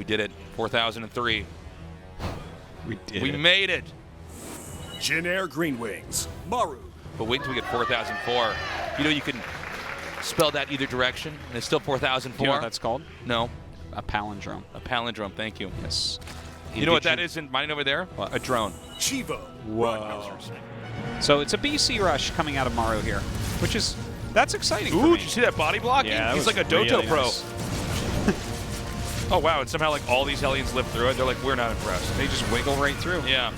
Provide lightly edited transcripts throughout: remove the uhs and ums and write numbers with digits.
did it. 4003. We made it. Jin Air Green Wings, Maru. But wait until we get 4004. You know you can spell that either direction, and it's still 4004. Do you know what that's called? No. A palindrome. A palindrome, thank you. Yes. You know what that is in mine over there? What? A drone. Chivo. Whoa. So it's a BC rush coming out of Maru here, which is, that's exciting for Ooh, me. did you see that body blocking? Yeah, He's like a really Doto pro. nice. Oh, wow, and somehow like all these Hellions live through it. They're like, we're not impressed. They just wiggle right through. Yeah.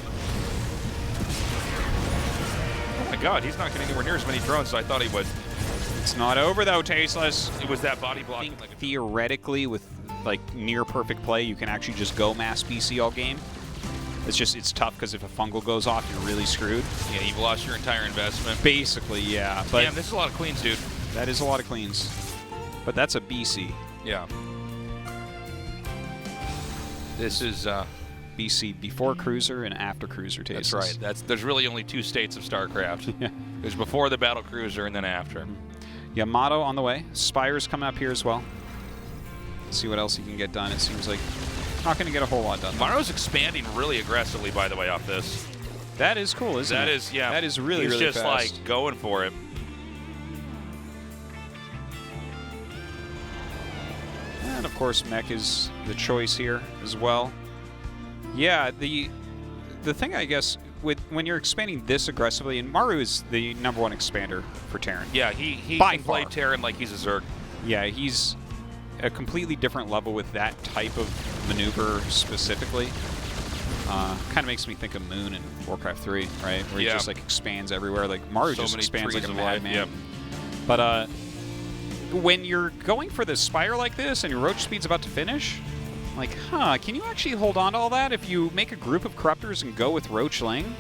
Oh my god, he's not getting anywhere near as many drones as I thought he would. It's not over though, Tasteless. It was that body blocking. I think theoretically, with like near perfect play, you can actually just go mass BC all game. It's just, it's tough because if a fungal goes off, you're really screwed. Yeah, you've lost your entire investment. Basically, yeah. But damn, this is a lot of cleans, dude. That is a lot of cleans. But that's a BC. Yeah. This is BC before cruiser and after cruiser Tasteless. That's right. There's really only two states of StarCraft. Yeah. There's before the battle cruiser and then after. Yamato on the way. Spire's coming up here as well. Let's see what else he can get done. It seems like not going to get a whole lot done. Maru's expanding really aggressively, by the way, off this. That is cool, isn't it? That is, yeah. That is really, He's really just fast. like going for it. And of course, mech is the choice here as well. Yeah, the thing I guess with when you're expanding this aggressively, and Maru is the #1 expander for Terran. Yeah, he By can play far. Terran like he's a Zerg. Yeah, he's a completely different level with that type of maneuver specifically. Kind of makes me think of Moon in Warcraft 3, right? Where he just like expands everywhere. Like Maru So just many expands like trees a of life, madman. yep. But when you're going for this Spire like this and your Roach speed's about to finish, like, can you actually hold on to all that if you make a group of Corruptors and go with Roach Ling?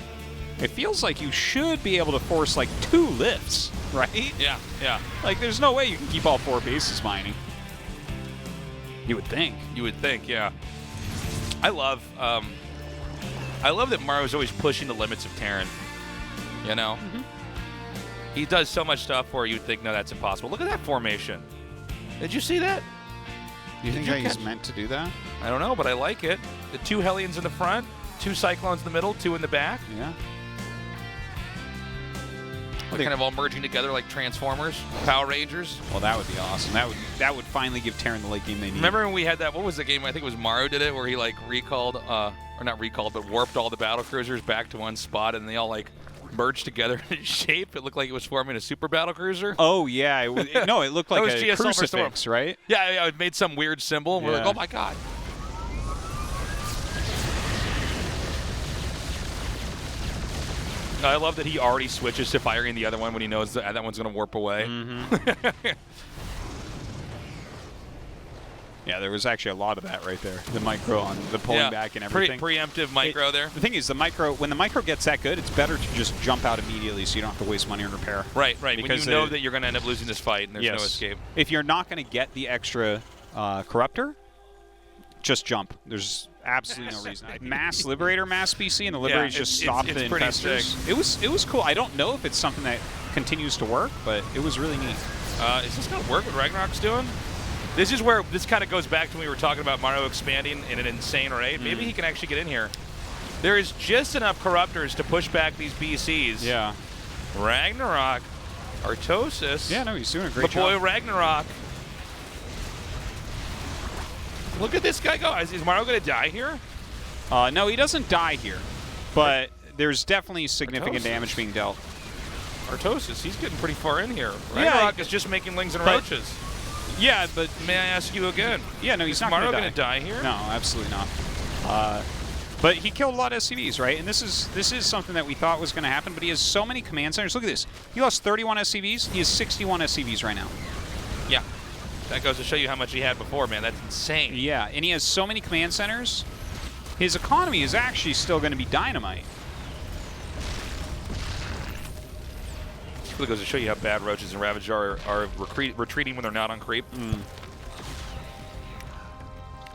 It feels like you should be able to force like 2 lifts, right? Yeah, yeah. Like there's no way you can keep all 4 bases mining. You would think. You would think, yeah. I love that Maru's always pushing the limits of Terran. You know? He does so much stuff where you'd think, no, that's impossible. Look at that formation. Did you see that? Do you think you that he's catch- meant to do that? I don't know, but I like it. The 2 Hellions in the front, 2 Cyclones in the middle, 2 in the back. Yeah. They're kind of all merging together like Transformers, Power Rangers. Well, that would be awesome. That would finally give Terran the late game they need. Remember when we had that, what was the game? I think it was Maru did it, where he like recalled, or not recalled, but warped all the battle cruisers back to one spot and they all like merged together in shape. It looked like it was forming a super battle cruiser. Oh, yeah. No, it looked like was a GSL crucifix, right? Yeah, it made some weird symbol. We're like, Yeah. oh my god. I love that he already switches to firing the other one when he knows that one's going to warp away. Yeah, there was actually a lot of that right there. The micro on the pulling back and everything. Preemptive micro there. The thing is, when the micro gets that good, it's better to just jump out immediately so you don't have to waste money on repair. Right. When Because you know that you're going to end up losing this fight and there's no escape. If you're not going to get the extra Corruptor, just jump. There's absolutely no reason. Mass Liberator, Mass BC, and the Liberators just stopped the Infestors. It was cool. I don't know if it's something that continues to work, but it was really neat. Is this going to work what Ragnarok's doing? This is where this kind of goes back to when we were talking about Maru expanding in an insane rate. Maybe he can actually get in here. There is just enough Corruptors to push back these BCs. Yeah. Ragnarok, Artosis. Yeah, no, he's doing a great job. The boy job. Ragnarok. Look at this guy go. Is Maru going to die here? No, he doesn't die here, but there's definitely significant damage being dealt. Artosis, he's getting pretty far in here. Ragnarok is just making Lings and Roaches. Yeah, but may I ask you again? Yeah, no, he's not Maru going to die here? No, absolutely not. But he killed a lot of SCVs, right? And this is something that we thought was going to happen, but he has so many command centers. Look at this. He lost 31 SCVs. He has 61 SCVs right now. Yeah. That goes to show you how much he had before, man. That's insane. Yeah, and he has so many command centers. His economy is actually still going to be dynamite. It really goes to show you how bad Roaches and Ravager are retreating when they're not on creep.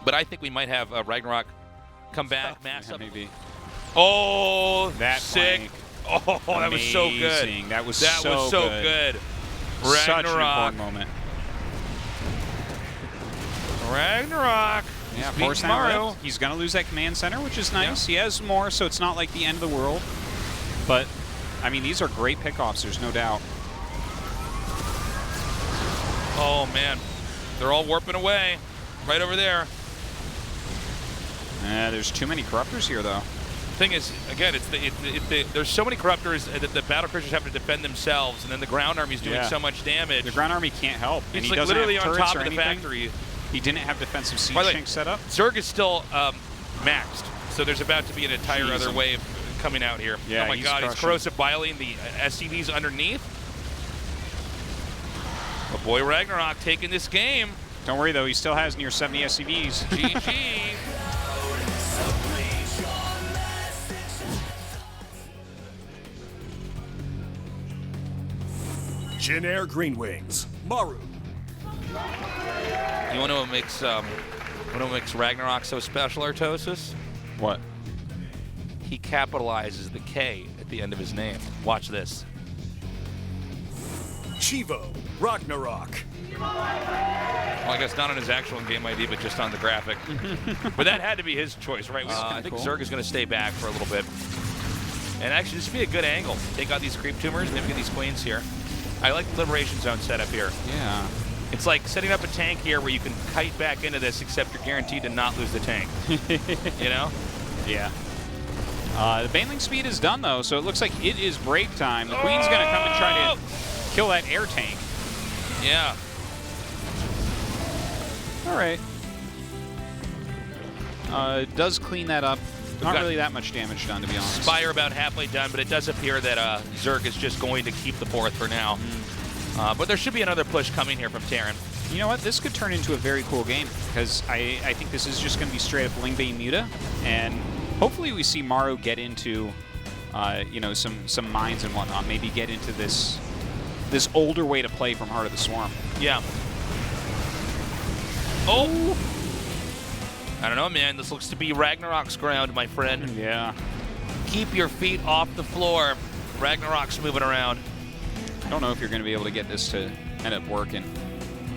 But I think we might have Ragnarok come back, mass up. Maybe. Oh, that sick. Flank. Oh, that was so good. That was so good. Such an Ragnarok. important moment. Ragnarok. Yeah, beating force Maru. Rift. He's going to lose that command center, which is nice. He has more, so it's not like the end of the world. But, I mean, these are great pickoffs, there's no doubt. Oh, man. They're all warping away. Right over there. There's too many corruptors here, though. Thing is, again, there's so many corruptors that the battle cruisers have to defend themselves, and then the ground army's doing so much damage. The ground army can't help. He's and he like doesn't literally have on turrets top or of the anything. factory. He didn't have defensive siege By the way, tanks set up. Zerg is still maxed, so there's about to be an entire Jeez. other wave coming out here. Yeah, oh my he's god, he's crushing. corrosive biling the SCVs underneath. But boy, Ragnarok taking this game. Don't worry, though. He still has near 70 SCVs. GG. Jin Air Green Wings, Maru. You want to know what makes Ragnarok so special, Artosis? What? He capitalizes the K at the end of his name. Watch this. Chivo, Ragnarok. Well, I guess not on his actual game ID, but just on the graphic. But that had to be his choice, right? I think cool. Zerg is going to stay back for a little bit. And actually, this would be a good angle. Take out these creep tumors, maybe get these queens here. I like the Liberation Zone setup here. Yeah. It's like setting up a tank here where you can kite back into this, except you're guaranteed to not lose the tank. You know? Yeah. The Baneling speed is done, though, so it looks like it is break time. The Queen's going to come and try to kill that air tank. Yeah. All right. It does clean that up. Not got really that much damage done, to be honest. Spire about halfway done, but it does appear that Zerg is just going to keep the fourth for now. But there should be another push coming here from Terran. You know what? This could turn into a very cool game, because I think this is just going to be straight up Lingbane Muta, and hopefully we see Maru get into, you know, some mines and whatnot. Maybe get into this older way to play from Heart of the Swarm. Yeah. Oh! I don't know, man. This looks to be Ragnarok's ground, my friend. Yeah. Keep your feet off the floor. Ragnarok's moving around. I don't know if you're going to be able to get this to end up working,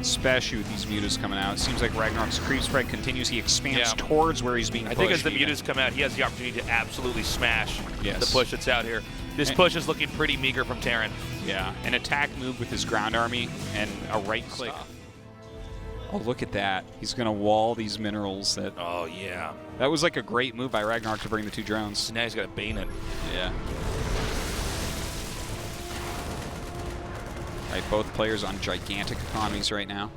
especially with these mutas coming out. It seems like Ragnarok's creep spread continues. He expands towards where he's being pushed. I think as the mutas come out, he has the opportunity to absolutely smash Yes. the push that's out here. This push is looking pretty meager from Terran. Yeah, an attack move with his ground army and a right click. Oh, look at that. He's going to wall these minerals. Oh, yeah. That was like a great move by Ragnarok to bring the two drones. So now he's got to bane it. Yeah. Right, both players on gigantic economies right now.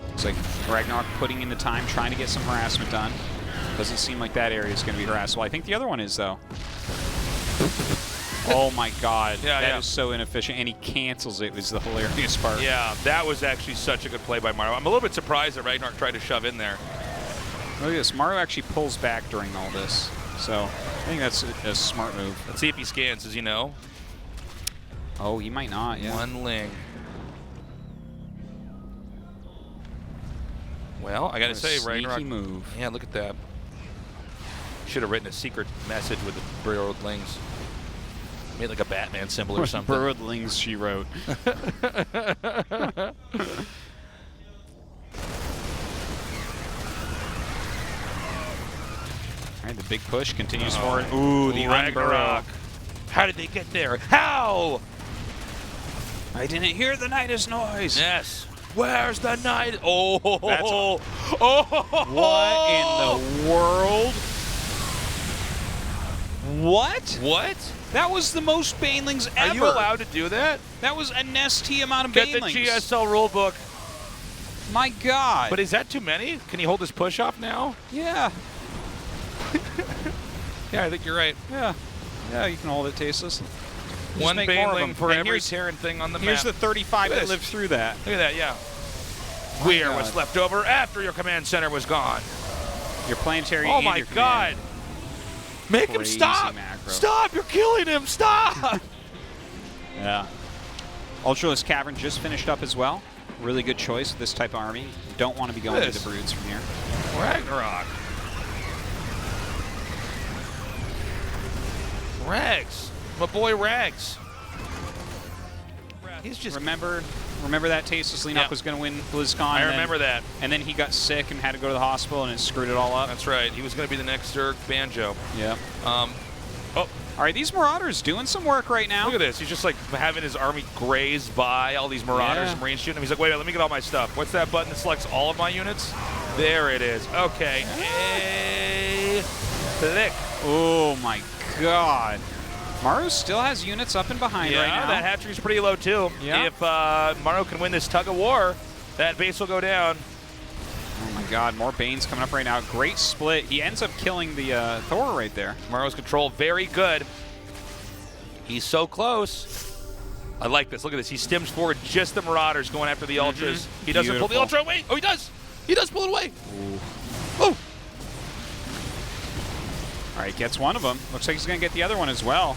Looks like Ragnarok putting in the time, trying to get some harassment done. Doesn't seem like that area is going to be harassed. Well, I think the other one is, though. Oh my god, that is so inefficient, and he cancels it, was the hilarious part. Yeah, that was actually such a good play by Maru. I'm a little bit surprised that Ragnarok tried to shove in there. Look at this, Maru actually pulls back during all this, so I think that's a smart move. Let's see if he scans, as you know. Oh, he might not, yeah. One Ling. Well, I gotta say, Ragnarok. Move. Yeah, look at that. Should have written a secret message with the burrowed Lings. Made like a Batman symbol or something. Burrowed Lings, she wrote. All right, the big push continues forward. Ooh, the Ragnarok. How did they get there? How? I didn't hear the Nidus noise. Yes. Where's the night? Oh. What in the world? What? What? That was the most banelings ever. Are you allowed to do that? That was a nesty amount of Get banelings. the GSL rulebook. My God. But is that too many? Can he hold his push off now? Yeah. Yeah, I think you're right. Yeah. Yeah, you can hold it tasteless. One make more of baneling them. for And every here's- Terran thing on the map. Here's the 35 Look at that this. lived through that. Look at that, yeah. We are God. what's left over after your command center was gone. Your planetary Oh and my your God. command. Make him Crazy stop. macro. Stop, you're killing him. Stop. Yeah. Ultralisk Cavern just finished up as well. Really good choice with this type of army. You don't want to be going to the Broods from here. Ragnarok. Rags. My boy Rags. he's just remember that Tasteless Yeah. was going to win BlizzCon. I and remember then, that. And then he got sick and had to go to the hospital, and it screwed it all up. That's right. He was going to be the next Zerg Banjo. Yeah. Oh, All right, these Marauders doing some work right now. look at this. He's just like having his army graze by all these Marauders Yeah. and Marines shooting him. He's like, wait, let me get all my stuff. What's that button that selects all of my units? There it is. Okay. Hey, click. Oh, my God. Maru still has units up and behind right now. That hatchery's pretty low, too. Yeah. If Maru can win this tug of war, that base will go down. Oh, my God. More Banes coming up right now. Great split. He ends up killing the Thor right there. Maru's control very good. He's so close. I like this. Look at this. He stims forward just the Marauders going after the Ultras. He doesn't pull the Beautiful. Ultra away. Oh, he does. He does pull it away. Oh. All right, gets one of them. Looks like he's going to get the other one as well.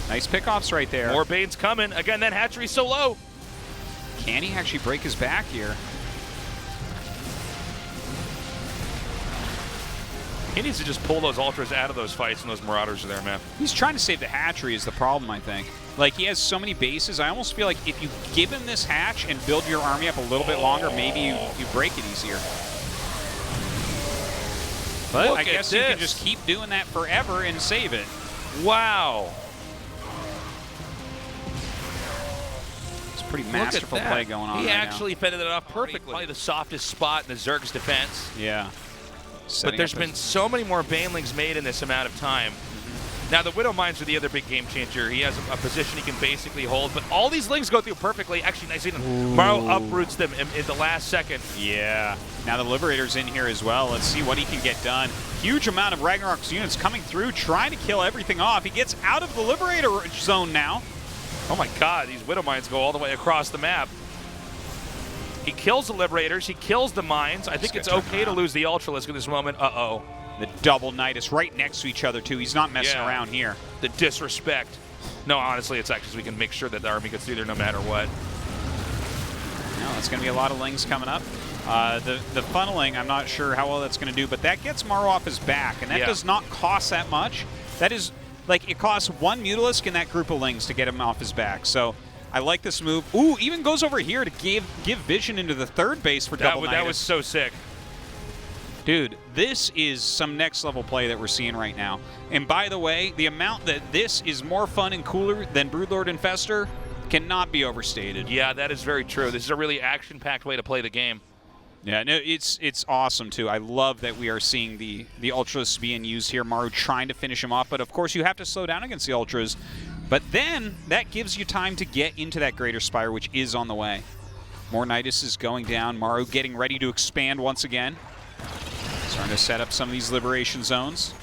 Nice pickoffs right there. More Banes coming. Again, that hatchery's so low. Can he actually break his back here? He needs to just pull those Ultras out of those fights when those Marauders are there, man. He's trying to save the hatchery is the problem, I think. Like, he has so many bases. I almost feel like if you give him this hatch and build your army up a little bit longer, maybe you break it easier. But Look I at guess you can this. just keep doing that forever and save it. Wow. It's a pretty Look masterful at that. play going on He right actually fended it off perfectly. Probably the softest spot in the Zerg's defense. now. Yeah. But Setting there's up been so many more Banelings made in this amount of time. Now, the Widow Mines are the other big game changer. He has a position he can basically hold, but all these Lings go through perfectly. Actually, nice. Maru uproots them in the last second. Yeah. Now the Liberator's in here as well. Let's see what he can get done. Huge amount of Ragnarok's units coming through, trying to kill everything off. He gets out of the Liberator zone now. Oh my God, these Widow Mines go all the way across the map. He kills the Liberators. He kills the Mines. I think it's okay to lose the Ultralisk at this moment. Uh-oh. The double Nidus right next to each other, too. He's not messing Yeah. around here. The disrespect. No, honestly, it's actually so we can make sure that the army gets through there no matter what. No, it's going to be a lot of Lings coming up. The funneling, I'm not sure how well that's going to do, but that gets Maru off his back, and that does not cost that much. That is, like, it costs one Mutalisk in that group of Lings to get him off his back. So I like this move. Ooh, even goes over here to give vision into the third base for double Nidus. That was so sick. Dude, this is some next level play that we're seeing right now. And by the way, the amount that this is more fun and cooler than Broodlord Infestor cannot be overstated. Yeah, that is very true. This is a really action-packed way to play the game. Yeah, no, it's awesome too. I love that we are seeing the Ultras being used here. Maru trying to finish him off, but of course you have to slow down against the Ultras. But then that gives you time to get into that Greater Spire, which is on the way. More Nidus is going down. Maru getting ready to expand once again. Starting to set up some of these liberation zones.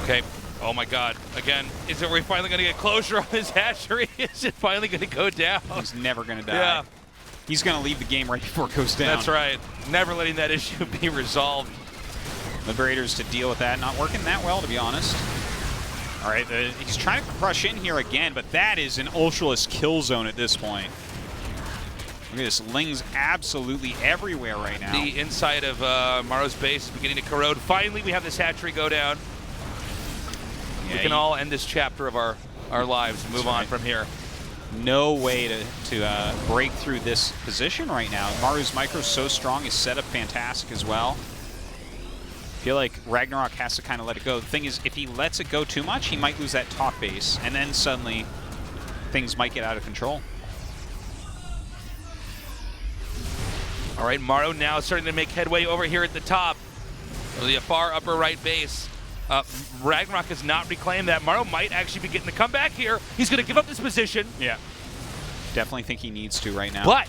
Okay. Oh my God. Again, is it we finally going to get closure on his hatchery? Is it finally going to go down? He's never going to die. Yeah. He's going to leave the game right before it goes down. That's right. Never letting that issue be resolved. Liberators to deal with that. Not working that well, to be honest. All right, he's trying to crush in here again, but that is an Ultralisk kill zone at this point. Look at this. Ling's absolutely everywhere right now. The inside of Maru's base is beginning to corrode. Finally, we have this hatchery go down. Yeah, we can all end this chapter of our lives and move on from here. No way to break through this position right now. Maru's micro's so strong. His setup fantastic as well. I feel like Ragnarok has to kind of let it go. The thing is, if he lets it go too much, he might lose that top base, and then suddenly things might get out of control. All right, Maru now starting to make headway over here at the top. The far upper right base. Ragnarok has not reclaimed that. Maru might actually be getting the comeback here. He's going to give up this position. Yeah. Definitely think he needs to right now. But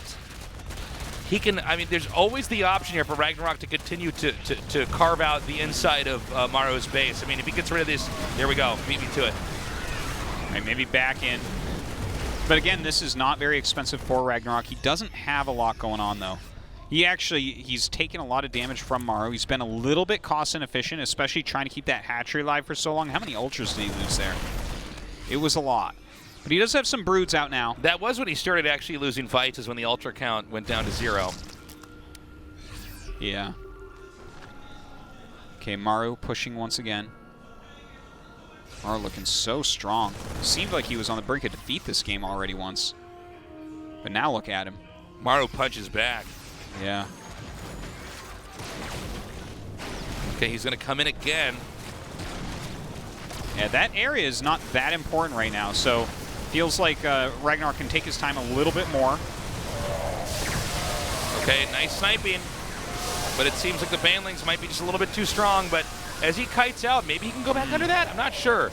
he can, I mean, there's always the option here for Ragnarok to continue to carve out the inside of Maru's base. I mean, if he gets rid of this, there we go. Beat me to it. All right, maybe back in. But again, this is not very expensive for Ragnarok. He doesn't have a lot going on, though. He's taken a lot of damage from Maru. He's been a little bit cost inefficient, especially trying to keep that hatchery alive for so long. How many Ultras did he lose there? It was a lot. But he does have some broods out now. That was when he started actually losing fights, is when the Ultra count went down to 0. Yeah. Okay, Maru pushing once again. Maru looking so strong. Seemed like he was on the brink of defeat this game already once. But now look at him. Maru punches back. Yeah. Okay, he's going to come in again. Yeah, that area is not that important right now, so feels like Ragnarok can take his time a little bit more. Okay, nice sniping. But it seems like the banelings might be just a little bit too strong, but as he kites out, maybe he can go back under that? I'm not sure.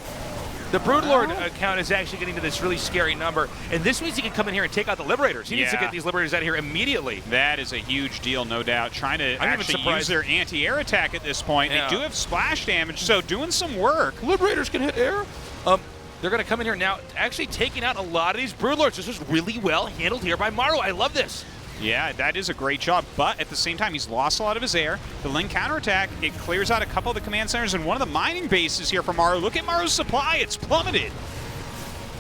The Broodlord account is actually getting to this really scary number, and this means he can come in here and take out the Liberators. He needs to get these Liberators out of here immediately. That is a huge deal, no doubt. Trying to actually use their anti-air attack at this point. Yeah. They do have splash damage, so doing some work. Liberators can hit air. They're going to come in here now, actually taking out a lot of these Broodlords. This was really well handled here by Maru. I love this. Yeah, that is a great job, but at the same time, he's lost a lot of his air. The Ling counterattack, it clears out a couple of the command centers and one of the mining bases here for Maru. Look at Maru's supply, it's plummeted.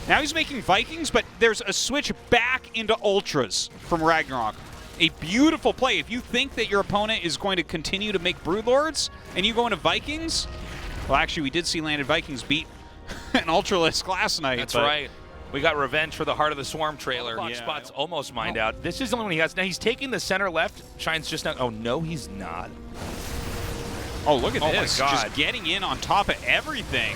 Now he's making Vikings, but there's a switch back into Ultras from Ragnarok. A beautiful play. If you think that your opponent is going to continue to make Broodlords and you go into Vikings, well, actually, we did see Landed Vikings beat an Ultralisk last night. That's right. We got revenge for the Heart of the Swarm trailer. Spot's almost mined out. This is the only one he has. Now he's taking the center left. Shine's just not. Oh, no, he's not. Oh, look at this. My God. Just getting in on top of everything.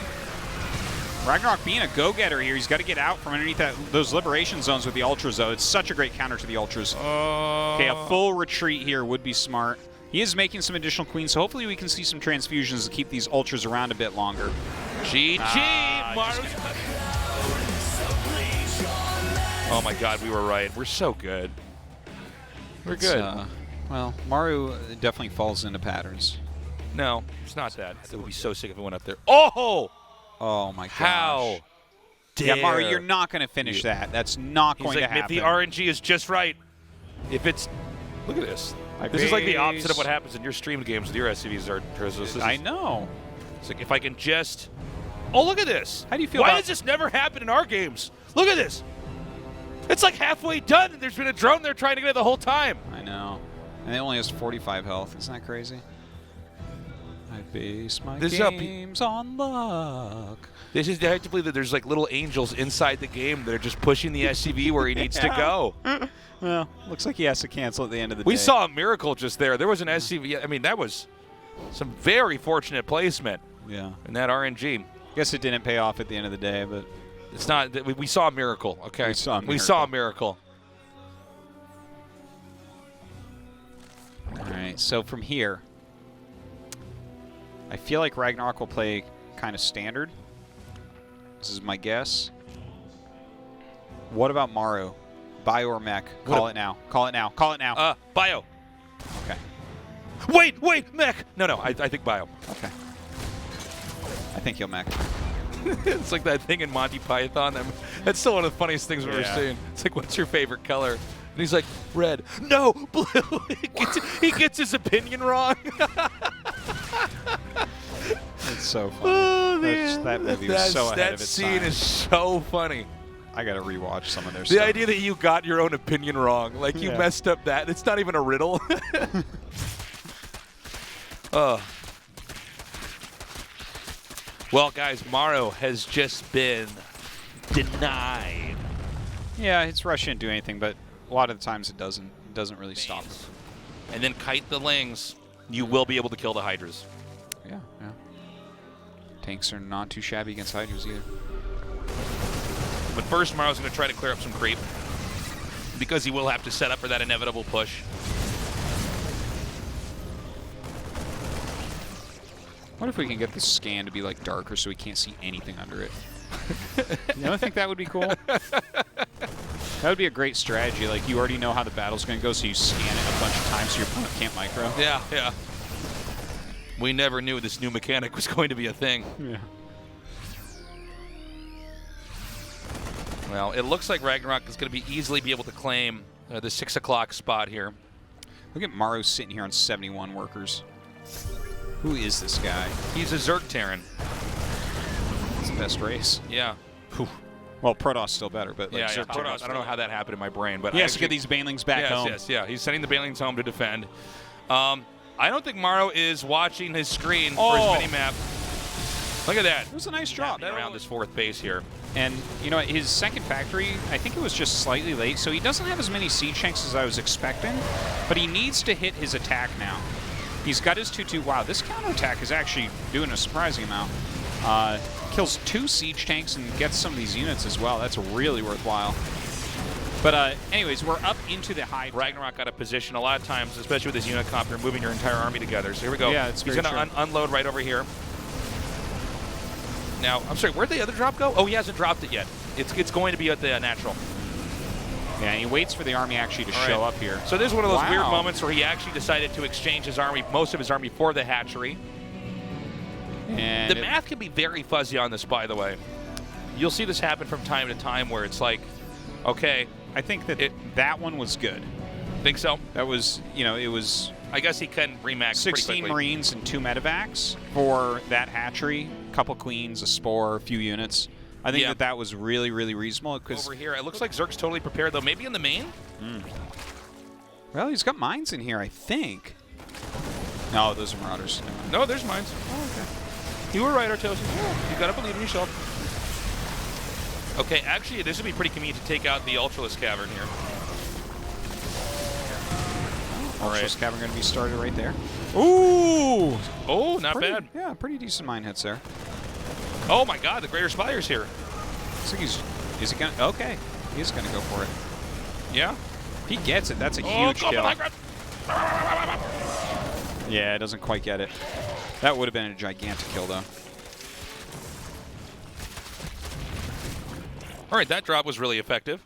Ragnarok being a go-getter here. He's got to get out from underneath those liberation zones with the Ultras, though. It's such a great counter to the Ultras. Okay, a full retreat here would be smart. He is making some additional queens, so hopefully we can see some transfusions to keep these Ultras around a bit longer. GG! Oh my God, we were right. We're so good. We're good. Well, Maru definitely falls into patterns. No, it's not that. It would be so sick if it went up there. Oh! Oh my gosh. How dare Yeah, Maru, you're not going to finish that. That's not going to happen. If the RNG is just right, if it's... Look at this. This is like the opposite of what happens in your streamed games with your SCVs. I know. It's like if I can just... Oh, look at this. How do you feel Why does this never happen in our games? Look at this. It's like halfway done, and there's been a drone there trying to get it the whole time. I know. And it only has 45 health. Isn't that crazy? I base my games on luck. I have to believe that there's like little angels inside the game that are just pushing the SCV where he needs to go. Well, looks like he has to cancel at the end of the day. We saw a miracle just there. There was an SCV. I mean, that was some very fortunate placement. Yeah. In that RNG. Guess it didn't pay off at the end of the day, but... It's not. We saw a miracle, okay? We saw a miracle. All right, so from here, I feel like Ragnarok will play kind of standard. This is my guess. What about Maru? Bio or mech? Call it now. Call it now. Call it now. Bio. Okay. Wait, mech. No, I think bio. Okay. I think he'll mech. It's like that thing in Monty Python. That's still one of the funniest things we've ever seen. It's like, what's your favorite color? And he's like, red. No, blue. He gets his opinion wrong. It's so funny. Oh, man. That movie was so ahead of its time. That scene is so funny. I got to rewatch some of their the stuff. The idea that you got your own opinion wrong. Like, you messed up that. It's not even a riddle. Well, guys, Maru has just been denied. Yeah, its rush didn't do anything, but a lot of the times it doesn't really stop. And then kite the Lings. You will be able to kill the Hydras. Yeah. Tanks are not too shabby against Hydras either. But first, Maru's going to try to clear up some creep, because he will have to set up for that inevitable push. What if we can get the scan to be like darker so we can't see anything under it? You don't think that would be cool? That would be a great strategy. Like, you already know how the battle's going to go, so you scan it a bunch of times so your opponent can't micro. Yeah. We never knew this new mechanic was going to be a thing. Yeah. Well, it looks like Ragnarok is going to easily be able to claim the 6 o'clock spot here. Look at Maru sitting here on 71 workers. Who is this guy? He's a Zerg Terran. It's the best race. Yeah. Whew. Well, Protoss still better, but like Zerg Protoss. I don't know how that happened in my brain, but he has to get these banelings back home. Yes. He's sending the banelings home to defend. I don't think Maru is watching his screen for his mini-map. Look at that. It was a nice drop. Around this fourth base here. And, you know, his second factory, I think it was just slightly late, so he doesn't have as many siege tanks as I was expecting, but he needs to hit his attack now. He's got his 2-2. Wow, this counterattack is actually doing a surprising amount. Kills 2 siege tanks and gets some of these units as well. That's really worthwhile. But anyways, we're up into the high. Ragnarok out of position. A lot of times, especially with this unicop, you're moving your entire army together. So here we go. Yeah, it's He's very going to unload right over here. Now, I'm sorry, where'd the other drop go? Oh, he hasn't dropped it yet. It's going to be at the natural. Yeah, he waits for the army actually to show up here. So this is one of those weird moments where he actually decided to exchange his army, most of his army, for the hatchery. And the math can be very fuzzy on this, by the way. You'll see this happen from time to time where it's like, okay. I think that that one was good. Think so? That was, you know, it was... I guess he can remax 16 Marines and 2 medevacs for that hatchery. A couple queens, a spore, a few units. I think that was really, really reasonable. Over here, it looks like Zerg's totally prepared, though. Maybe in the main? Well, he's got mines in here, I think. No, those are Marauders. No, there's mines. Oh, okay. You were right, Artosis. You got to believe in yourself. Okay, actually, this would be pretty convenient to take out the Ultralisk Cavern here. Ultralisk Cavern going to be started right there. Ooh! Oh, not bad. Yeah, pretty decent mine hits there. Oh my God, the Greater Spire's here. Looks like is he going to, okay. He's going to go for it. Yeah? If he gets it, that's a huge kill. Yeah, it doesn't quite get it. That would have been a gigantic kill, though. All right, that drop was really effective.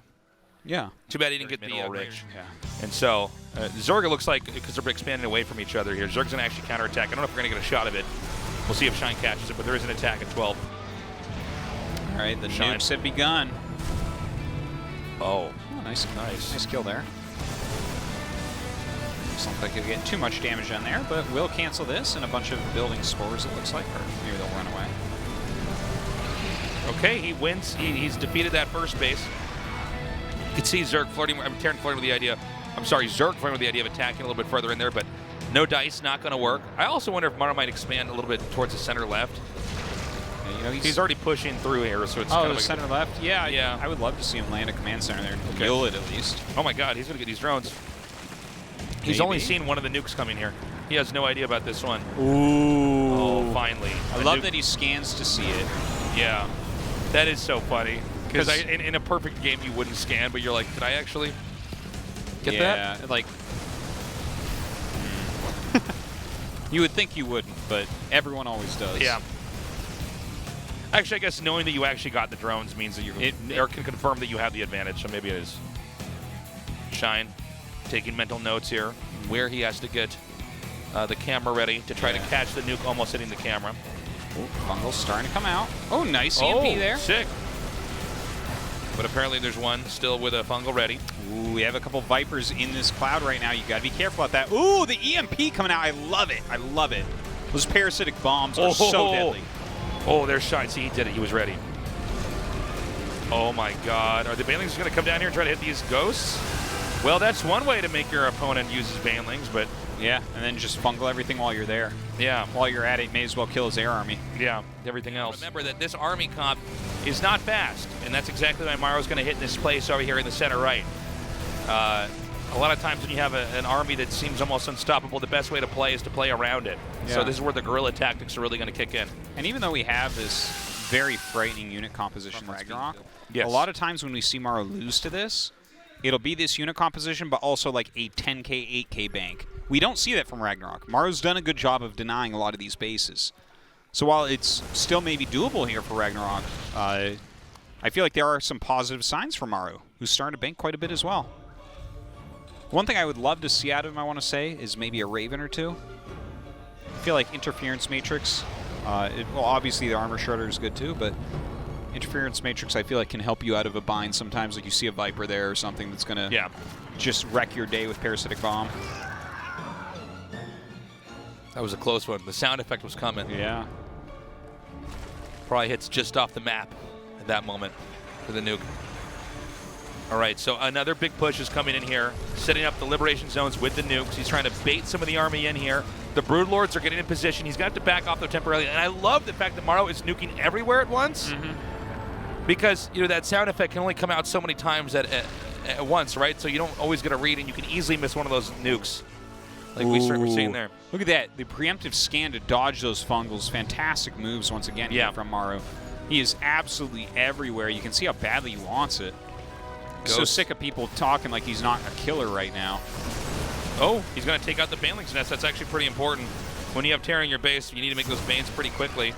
Yeah. Too bad he didn't get the rich. Yeah. And so, Zerg, it looks like, because they're expanding away from each other here, Zerg's going to actually counterattack. I don't know if we're going to get a shot of it. We'll see if Shine catches it, but there is an attack at 12. All right, the nukes have begun. Oh, nice kill there. Doesn't look like he'll get too much damage on there, but we'll cancel this and a bunch of building spores, it looks like, or maybe they'll run away. Okay, he wins. He's defeated that first base. You can see Zerg flirting with the idea. I'm sorry, Zerg flirting with the idea of attacking a little bit further in there, but no dice, not going to work. I also wonder if Maru might expand a little bit towards the center left. Yeah, you know, he's already pushing through here, so it's kind of like center left. Yeah, yeah. I would love to see him land a command center there and kill it at least. Oh my God, he's going to get these drones. He's only seen one of the nukes coming here. He has no idea about this one. Ooh. Oh, finally. I love that he scans to see it. Yeah. That is so funny. Because in a perfect game, you wouldn't scan, but you're like, did I actually get that? Yeah, like... you would think you wouldn't, but everyone always does. Yeah. Actually, I guess knowing that you actually got the drones means that you can confirm that you have the advantage, so maybe it is. Shine, taking mental notes here, where he has to get the camera ready to try to catch the nuke almost hitting the camera. Oh, Fungal's starting to come out. Oh, nice EMP there. Sick. But apparently there's one still with a Fungal ready. Ooh, we have a couple Vipers in this cloud right now. You got to be careful about that. Ooh, the EMP coming out. I love it. I love it. Those parasitic bombs are so deadly. Oh, there's Shine. See, he did it. He was ready. Oh, my God. Are the Banelings going to come down here and try to hit these ghosts? Well, that's one way to make your opponent use his Banelings, but... Yeah, and then just Fungal everything while you're there. Yeah. While you're at it, may as well kill his air army. Yeah, everything else. Remember that this army comp is not fast, and that's exactly why Maru's going to hit in this place over here in the center right. A lot of times when you have an army that seems almost unstoppable, the best way to play is to play around it. Yeah. So this is where the guerrilla tactics are really going to kick in. And even though we have this very frightening unit composition from Ragnarok, yes. A lot of times when we see Maru lose to this, it'll be this unit composition, but also like a 10k, 8k bank. We don't see that from Ragnarok. Maru's done a good job of denying a lot of these bases. So while it's still maybe doable here for Ragnarok, I feel like there are some positive signs for Maru, who's starting to bank quite a bit as well. One thing I would love to see out of him, I want to say, is maybe a Raven or two. I feel like Interference Matrix, well, obviously the Armor Shredder is good too, but Interference Matrix I feel like can help you out of a bind sometimes, like you see a Viper there or something that's going to just wreck your day with Parasitic Bomb. That was a close one. The sound effect was coming. Yeah. Probably hits just off the map at that moment for the nuke. All right, so another big push is coming in here, setting up the liberation zones with the nukes. He's trying to bait some of the army in here. The Broodlords are getting in position. He's going to have to back off though temporarily. And I love the fact that Maru is nuking everywhere at once. Because, you know, that sound effect can only come out so many times at once, right? So you don't always get a read, and you can easily miss one of those nukes like we're seeing there. Look at that. The preemptive scan to dodge those fungals. Fantastic moves once again here from Maru. He is absolutely everywhere. You can see how badly he wants it. So sick of people talking like he's not a killer right now. Oh, he's going to take out the Baneling's Nest. That's actually pretty important. When you have Terra in your base, you need to make those Banes pretty quickly.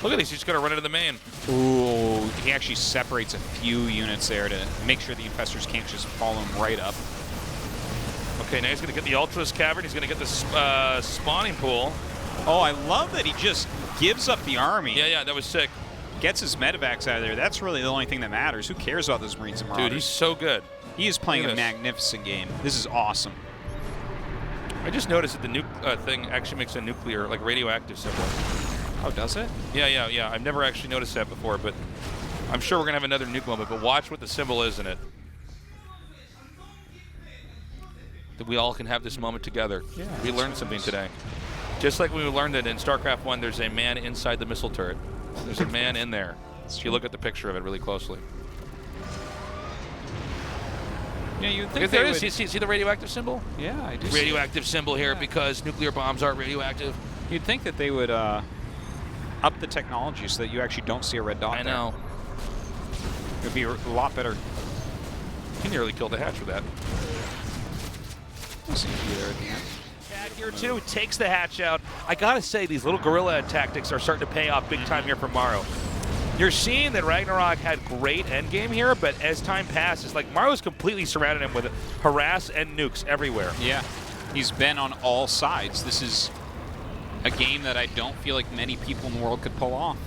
Look at this. He's just going to run into the main. Ooh, he actually separates a few units there to make sure the Infestors can't just follow him right up. Okay, now he's going to get the Ultra's Cavern. He's going to get the spawning pool. Oh, I love that he just gives up the army. Yeah, that was sick. Gets his medevacs out of there. That's really the only thing that matters. Who cares about those Marines and Marauders? Dude, he's so good. He is playing a magnificent game. This is awesome. I just noticed that the nuke thing actually makes a nuclear, like radioactive symbol. Oh, does it? Yeah. I've never actually noticed that before, but I'm sure we're going to have another nuke moment, but watch what the symbol is in it. That we all can have this moment together. Yeah, we learned something today. Just like we learned that in StarCraft 1, there's a man inside the missile turret. There's a man in there. If you look at the picture of it really closely. Yeah, you'd think there it is. See the radioactive symbol? Yeah, I do. Radioactive symbol here because nuclear bombs are radioactive. You'd think that they would up the technology so that you actually don't see a red dot. I know. It would be a lot better. He nearly killed the hatch with that. Cat here too takes the hatch out. I gotta say, these little guerrilla tactics are starting to pay off big time here for Maru. You're seeing that Ragnarok had great endgame here, but as time passes, like Maru's completely surrounded him with harass and nukes everywhere. Yeah, he's been on all sides. This is a game that I don't feel like many people in the world could pull off.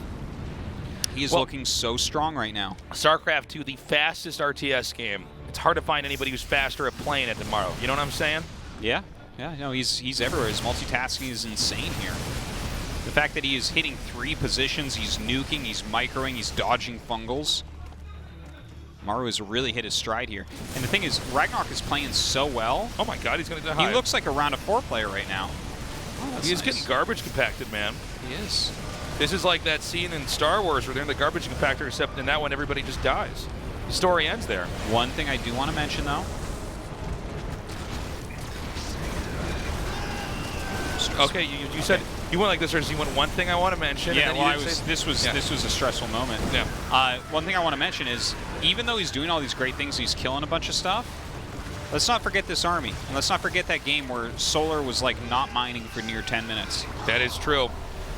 He is looking so strong right now. StarCraft 2, the fastest RTS game. It's hard to find anybody who's faster at playing it than Maru. You know what I'm saying? Yeah. No, he's everywhere. His multitasking is insane here. The fact that he is hitting 3 positions, he's nuking, he's microing, he's dodging fungals. Maru has really hit his stride here. And the thing is, Ragnarok is playing so well. Oh my God, he's going to die. He looks like a round of 4 player right now. Oh, he's getting garbage compacted, man. He is. This is like that scene in Star Wars where they're in the garbage compactor, except in that one everybody just dies. The story ends there. One thing I do want to mention, though. Okay, you said you went like this, or you went one thing I want to mention. Yeah, and well, this was a stressful moment. Yeah. One thing I want to mention is, even though he's doing all these great things, he's killing a bunch of stuff. Let's not forget this army, and let's not forget that game where Solar was like not mining for near 10 minutes. That is true.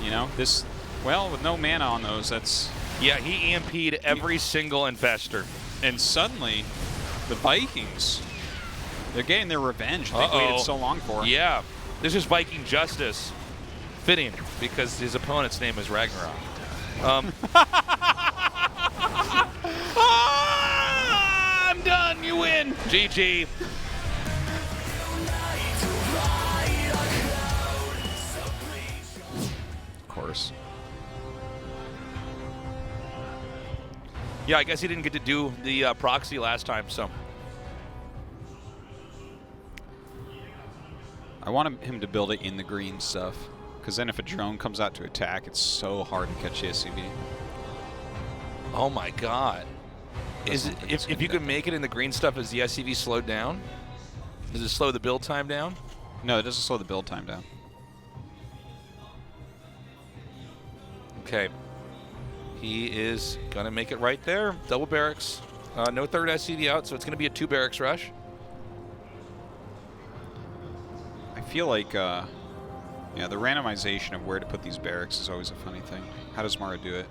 You know, this, well, with no mana on those, that's... Yeah, he EMP'd every single investor. And suddenly, the Vikings, they're getting their revenge they've waited so long for. Yeah, this is Viking justice. Fitting, because his opponent's name is Ragnarok. I'm done, you win. GG. Of course. Yeah, I guess he didn't get to do the proxy last time, so. I want him to build it in the green stuff, because then if a drone comes out to attack, it's so hard to catch the SCV. Oh my God. If you could make it in the green stuff, is the SCV slowed down? Does it slow the build time down? No, it doesn't slow the build time down. Okay. He is going to make it right there. Double barracks. No third SCV out, so it's going to be a 2 barracks rush. I feel like, yeah, the randomization of where to put these barracks is always a funny thing. How does Maru do it?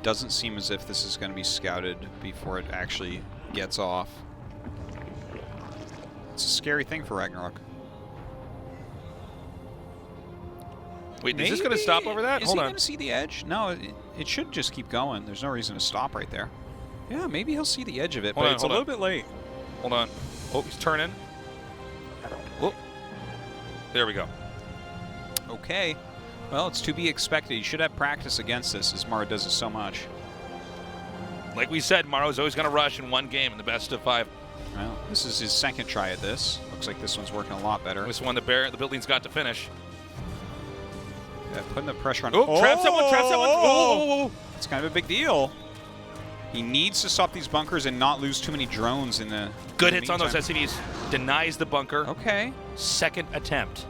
Doesn't seem as if this is going to be scouted before it actually gets off. It's a scary thing for Ragnarok. Wait, is this going to stop over that? Is he going to see the edge? No, it should just keep going. There's no reason to stop right there. Yeah, maybe he'll see the edge of it, but it's a little bit late. Hold on. Oh, he's turning. Oh. There we go. Okay. Well, it's to be expected. You should have practice against this, as Maru does it so much. Like we said, Maru's always going to rush in one game in the best of 5. Well, this is his second try at this. Looks like this one's working a lot better. This one, the building's got to finish. Yeah, putting the pressure on. Oh, trap someone, trap someone. Oh! It's kind of a big deal. He needs to stop these bunkers and not lose too many drones in the Good in the hits on those meantime. SCVs. Denies the bunker. Okay. Second attempt.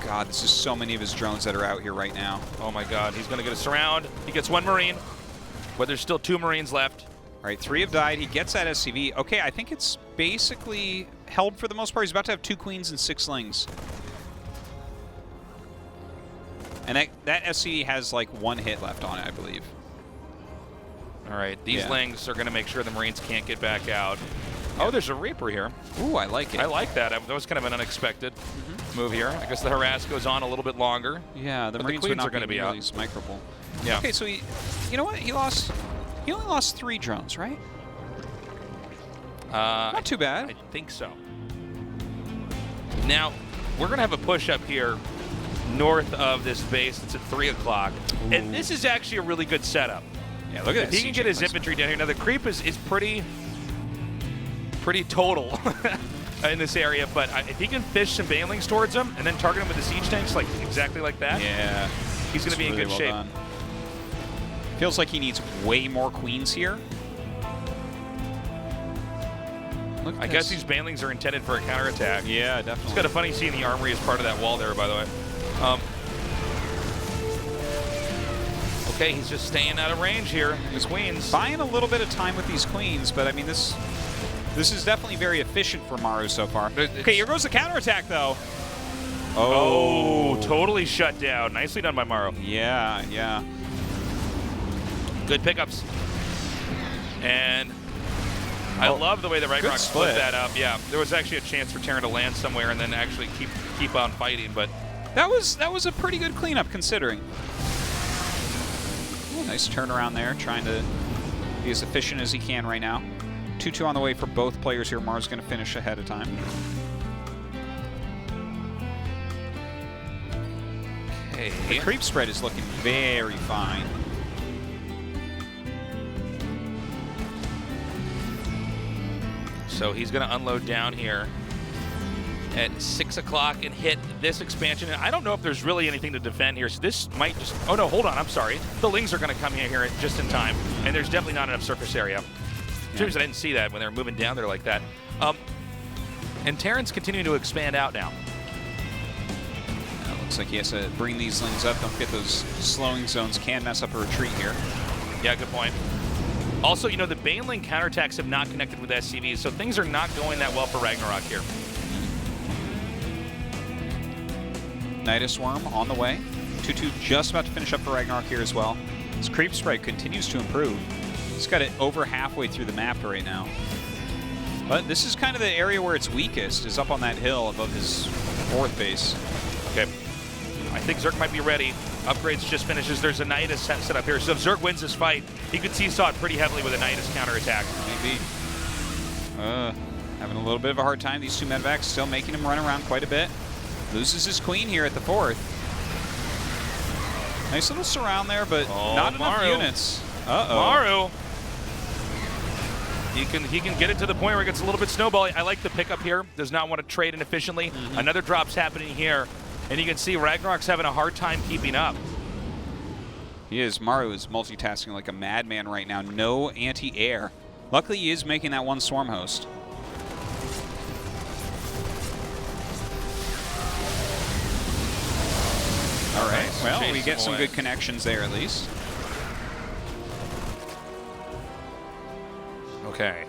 God, this is so many of his drones that are out here right now. Oh my God, he's gonna get a surround. He gets one Marine, but there's still 2 Marines left. All right, 3 have died. He gets that SCV. Okay, I think it's basically held for the most part. He's about to have 2 queens and 6 slings. And that SCV has like 1 hit left on it, I believe. All right, these Yeah. Lings are gonna make sure the Marines can't get back out. Oh, there's a Reaper here. Ooh, I like it. I like that. That was kind of an unexpected move here. I guess the harass goes on a little bit longer. Yeah, the But the Marines queens would not are gonna be out. as microable. Yeah. Okay, so you know what? He only lost 3 drones, right? Not too bad. I think so. Now, we're going to have a push-up here north of this base. It's at 3 o'clock. And this is actually a really good setup. Yeah, look at If that. he can get his infantry down here. Now, the creep is pretty total in this area, but if he can fish some banelings towards him and then target him with the siege tanks, like exactly like that, Yeah. he's going to be in really good well shape. done. Feels like he needs way more queens here. Look at I guess this. these banelings are intended for a counterattack. Yeah, definitely. It's kind of funny seeing the armory as part of that wall there, by the way. Okay, he's just staying out of range here. His queens. Buying a little bit of time with these queens, but I mean, this is definitely very efficient for Maru so far. Okay, here goes the counterattack, though. Oh, totally shut down. Nicely done by Maru. Yeah, yeah. Good pickups. And I love the way the Ragnarok split split. that up. Yeah, there was actually a chance for Terran to land somewhere and then actually keep on fighting, but That was a pretty good cleanup considering. Ooh, nice turnaround there, trying to be as efficient as he can right now. 2-2 on the way for both players here. Maru's going to finish ahead of time. hey, The creep spread is looking very fine. so he's going to unload down here at 6 o'clock and hit this expansion. And I don't know if there's really anything to defend here. So this might just... Oh, no, hold on. I'm sorry. The Lings are going to come in here just in time. And there's definitely not enough surface area. Seems I didn't see that when they were moving down there like that. And Terran's continuing to expand out now. Looks like he has to bring these Lings up. Don't forget those slowing zones can mess up a retreat here. Yeah, good point. Also, you know, the Baneling counterattacks have not connected with SCVs, so things are not going that well for Ragnarok here. Nidus Worm on the way. 2-2 just about to finish up for Ragnarok here as well. His creep spread continues to improve. He's got it over halfway through the map right now. But this is kind of the area where it's weakest, is up on that hill above his 4th base. Okay. I think Zerg might be ready. Upgrades just finishes. There's a Nidus set up here. So if Zerg wins this fight, he could seesaw it pretty heavily with a Nidus counterattack. Maybe. Having a little bit of a hard time. These 2 medvacs still making him run around quite a bit. Loses his queen here at the 4th. Nice little surround there, but not enough Maru. units. Uh-oh. Maru. He can get it to the point where it gets a little bit snowbally. I like the pickup here. Does not want to trade inefficiently. Another drop's happening here. And you can see Ragnarok's having a hard time keeping up. He is. Maru is multitasking like a madman right now. No anti-air. Luckily, he is making that one swarm host. All right. Nice. Well, Chase we get him some away. good connections there at least. Okay.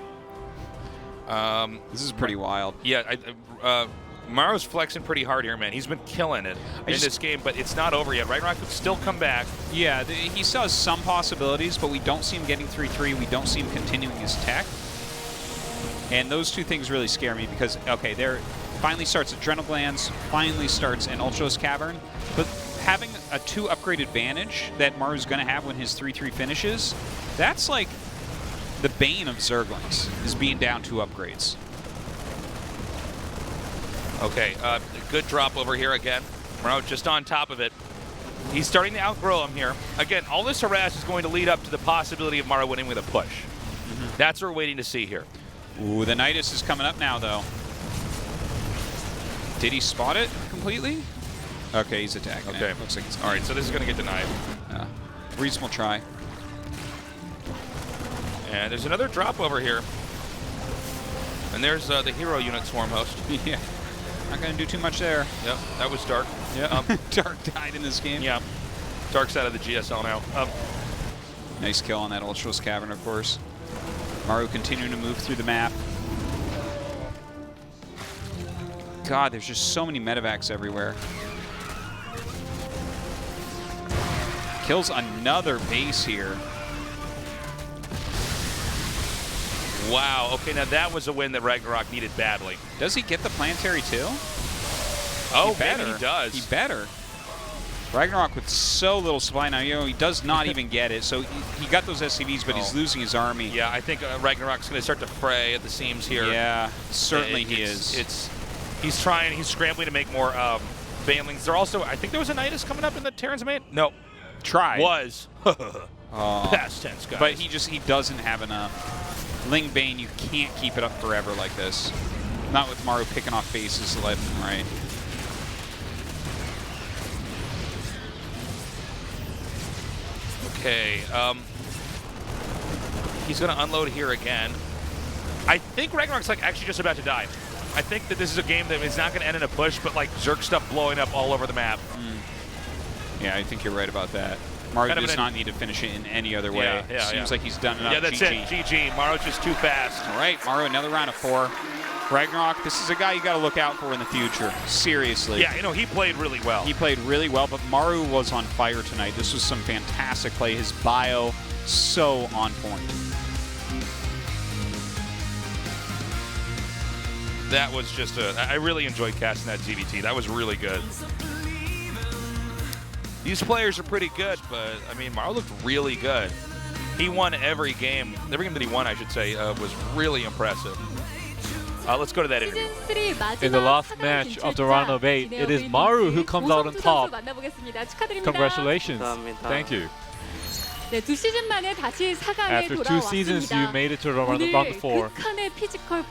This is pretty wild. Yeah, Maru's flexing pretty hard here, man. He's been killing it in this game, but it's not over yet. Ragnarok could still come back. Yeah, he still has some possibilities, but we don't see him getting 3-3. We don't see him continuing his tech. And those 2 things really scare me because, okay, there finally starts Adrenal Glands, finally starts an Ultros Cavern, but having a 2 upgrade advantage that Maru's going to have when his 3-3 finishes, that's like the bane of Zerglings, is being down 2 upgrades. Okay, good drop over here again. Maru just on top of it. He's starting to outgrow him here. Again, all this harass is going to lead up to the possibility of Maru winning with a push. That's what we're waiting to see here. Ooh, the Nidus is coming up now, though. Did he spot it completely? Okay, he's attacking Okay. it. Looks like it's All right, so this is going to get denied. reasonable try. And there's another drop over here. And there's the hero unit swarm host. Yeah. Not going to do too much there. Yep, that was Dark. Yeah. Dark died in this game. Yeah. Dark's out of the GSL now. Nice kill on that Ultraless Cavern, of course. Maru continuing to move through the map. God, there's just so many medevacs everywhere. Kills another base here. Wow, okay, now that was a win that Ragnarok needed badly. Does he get the planetary too? Oh, He better. maybe he does. He better. Ragnarok with so little supply now, you know, he does not even get it. So he got those SCVs, but he's losing his army. Yeah, I think Ragnarok's going to start to fray at the seams here. Yeah, certainly he is. He's scrambling to make more banelings. There also, I think there was a Nidus coming up in the Terran's main. No, Try. was. Past tense, guys. But he doesn't have enough. Ling Bane, you can't keep it up forever like this. Not with Maru picking off bases left and right. Okay, he's going to unload here again. I think Ragnarok's like actually just about to die. I think that this is a game that is not going to end in a push, but like Zerg stuff blowing up all over the map. Yeah, I think you're right about that. Maru Kind of does not need to finish it in any other way. Yeah, Seems like he's done enough. Yeah, that's GG. it. GG. Maru's just too fast. All right, Maru, another round of 4. Ragnarok, this is a guy you got to look out for in the future. Seriously. Yeah, you know, he played really well. He played really well, but Maru was on fire tonight. This was some fantastic play. His bio, so on point. That was just I really enjoyed casting that ZVT. That was really good. These players are pretty good, but, I mean, Maru looked really good. He won every game. Every game that he won, I should say, was really impressive. Let's go to that interview. In the last match of the round of 8, it is Maru who comes out on top. Congratulations. Thank you. After 2 seasons, you made it to the round of 4,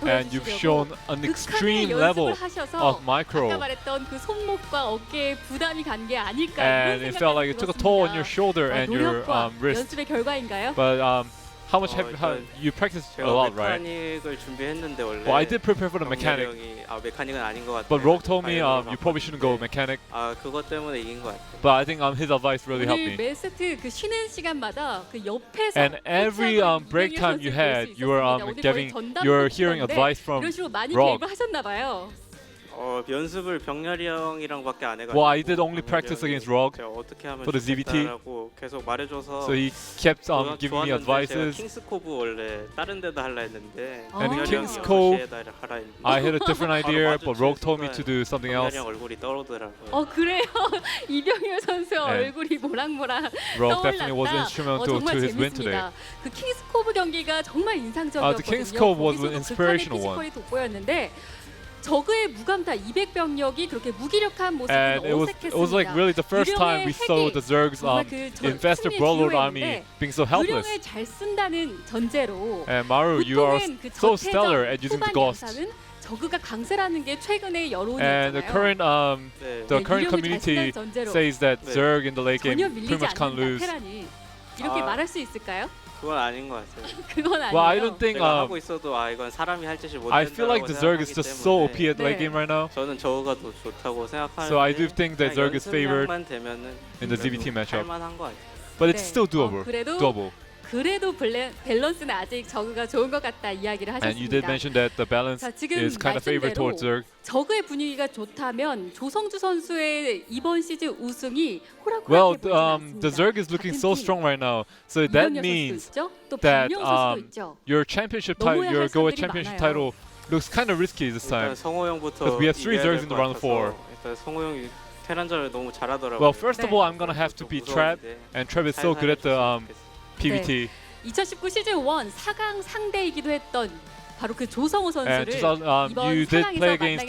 and you've shown an extreme level of micro. And it felt like it took a toll on your shoulder and your wrist. But how much have you practiced a lot, right? Well, I did prepare for the mechanic, but Rogue told me you probably shouldn't go mechanic. But I think his advice really helped me. And every break time you had, you were hearing advice from Rogue. Well, I did only practice against Rogue for the ZVT. So he kept giving me advices. And in King's Cove, I had a different idea, but Rogue told me to do something else. Rogue definitely was instrumental to his win today. The King's Cove was an inspirational one. 저그의 무감타 200병력이 그렇게 무기력한 모습이 어색했습니다. It was like really the first time we saw the Zerg's infested Warlord army being so helpless. 유령을 잘 쓴다는 전제로 And Maru, you are so stellar at using the ghosts. 저그가 강세라는 게 최근의 여론이었잖아요. And the current community says that Zerg in the late game pretty much can't lose. 이렇게 말할 수 있을까요? 그건 아닌 것 같아요. 그건 아니에요. Well, I don't think. 하고 있어도 이건 사람이 할 짓이 못 I feel like the Zerg is just so OP at late game right now. 저는 저거가 더 좋다고 생각하는데. So I do think that Zerg is favored in the ZVT matchup. 할만한 것 같아요. But it's still doable. 그래도 밸런스는 아직 저그가 좋은 것 같다 이야기를 하셨습니다. And you did mention that the balance is kind of favored towards Zerg. 저그의 분위기가 좋다면 조성주 선수의 이번 시즌 우승이 Well, 호락호락해 보이지 않습니다. the Zerg is looking so strong right now, so that means that your championship title, your Go championship title, looks kind of risky this time. Because we have 3 Zergs in the round of 4. 일단 성호 형이 테란전을 너무 잘하더라고요. Well, first of all, I'm gonna have to beat Trap, and Trap is so good at the PVT. 2019 시즌 1 4강 상대이기도 했던 바로 그 조성호 선수를 you did play against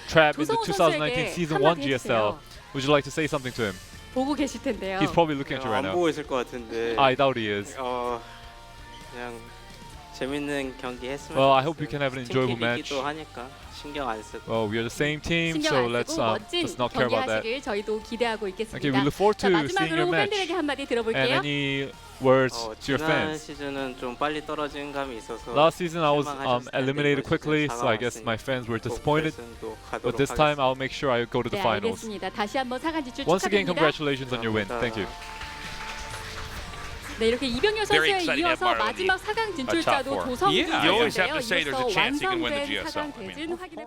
Trap in the 2019 season 1 GSL. Would you like to say something to him? 보고 계실 텐데요. He's probably looking at you right 안 now. 보고 있을 것 같은데. I doubt he is. 그냥 재밌는 경기 했으면 Well, I hope we can have an enjoyable match. 팀이기도 하니까 신경 안 쓰고. Well, we are the same team, 신경 so 안 let's 쓰고 멋진 not care about that. 경기하시길 저희도 기대하고 있겠습니다. Okay, we look forward 자, to seeing your 마지막으로 match. 팬들에게 한마디 And 들어볼게요. any words to your 지난 fans? 시즌은 좀 빨리 떨어진 감이 있어서 Last season I was 실망하셨을 텐데 eliminated 이번 quickly, 시즌 so I guess my fans were disappointed. 결승도 가도록 But this time 하겠습니다. I'll make sure I go to the 네, finals. 알겠습니다. 다시 한번 4강 진출 Once again, 축하드립니다. congratulations on your win. Thank you. 네, 이렇게 이병렬 Very 선수에 exciting to have 이어서 Maru in 마지막 4강 진출자도 top four. 조성주 Yeah. You always 선수인데요. have to say there's a 이로써 chance he can win the 완성된 GSL. 4강 대진 확인해.